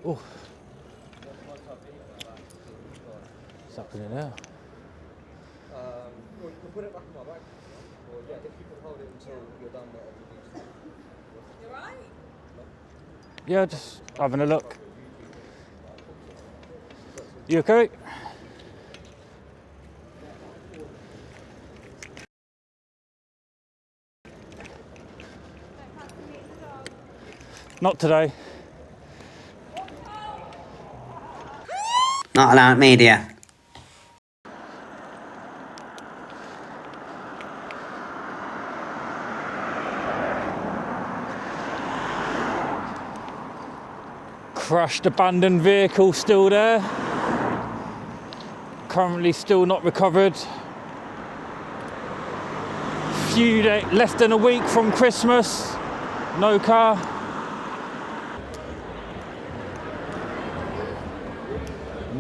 Oh, what's happening now? You can put it back in my bag. Or yeah, if you can hold it until you're done whatever you need to do. You right? Yeah, just having a look. You okay? Not today. Not allowed media. Crushed abandoned vehicle still there. Currently still not recovered. Few days, less than a week from Christmas. No car.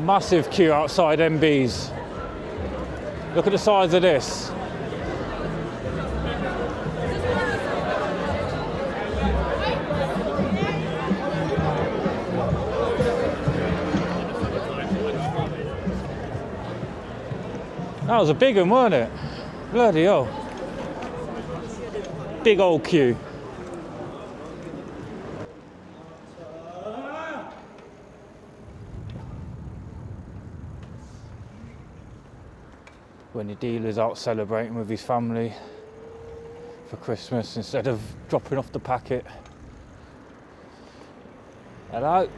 Massive queue outside MB's. Look at the size of this. That was a big one, wasn't it? Bloody hell. Big old queue. When your dealer's out celebrating with his family for Christmas instead of dropping off the packet. Hello.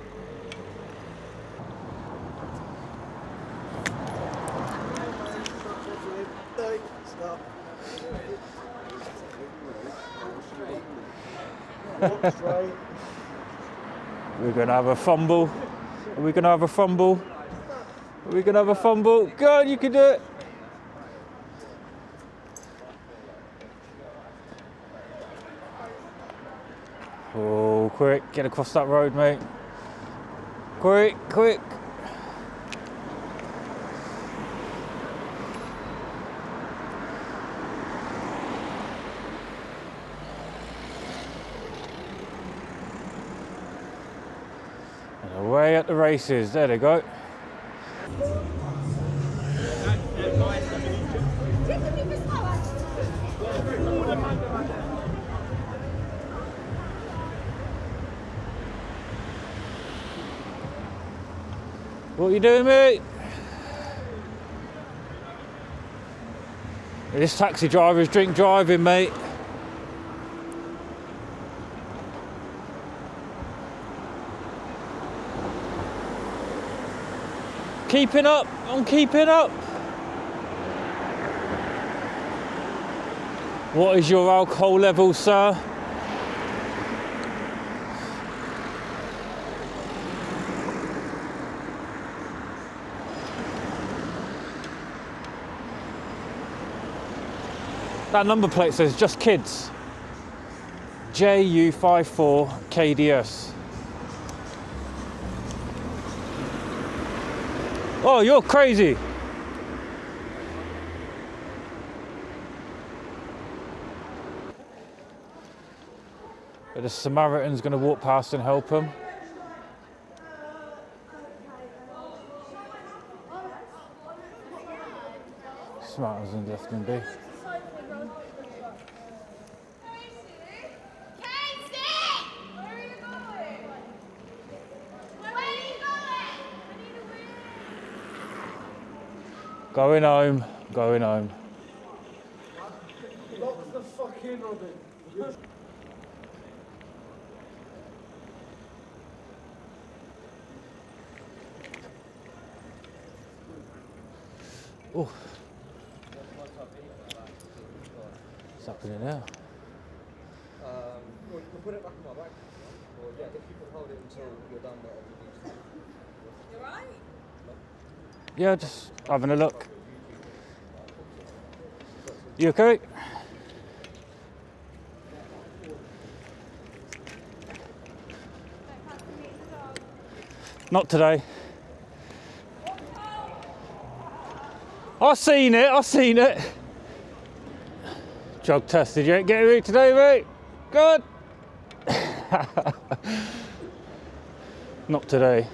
We're gonna have a fumble. Are we gonna have a fumble? Are we gonna have a fumble? Go on, you can do it. Oh, quick, get across that road, mate. Quick, quick. And away at the races, there they go. What are you doing, mate? This taxi driver is drink driving, mate. Keeping up, I'm keeping up. What is your alcohol level, sir? That number plate says just kids. JU54 KDS. Oh, you're crazy. But the Samaritan's going to walk past and help him. Samaritan's left him be. Going home, going home. Lock the fucking Robin. Oh. What's happening now? You can put it back in my bag. Or yeah, if you can hold it until you're done whatever you need to do. You right? Yeah, just having a look. You okay? Not today. I seen it. Drug tested, you ain't getting me today, mate. Good. Not today.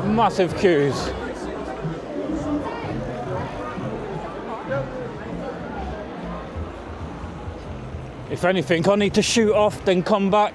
Massive queues. If anything, I need to shoot off, then come back.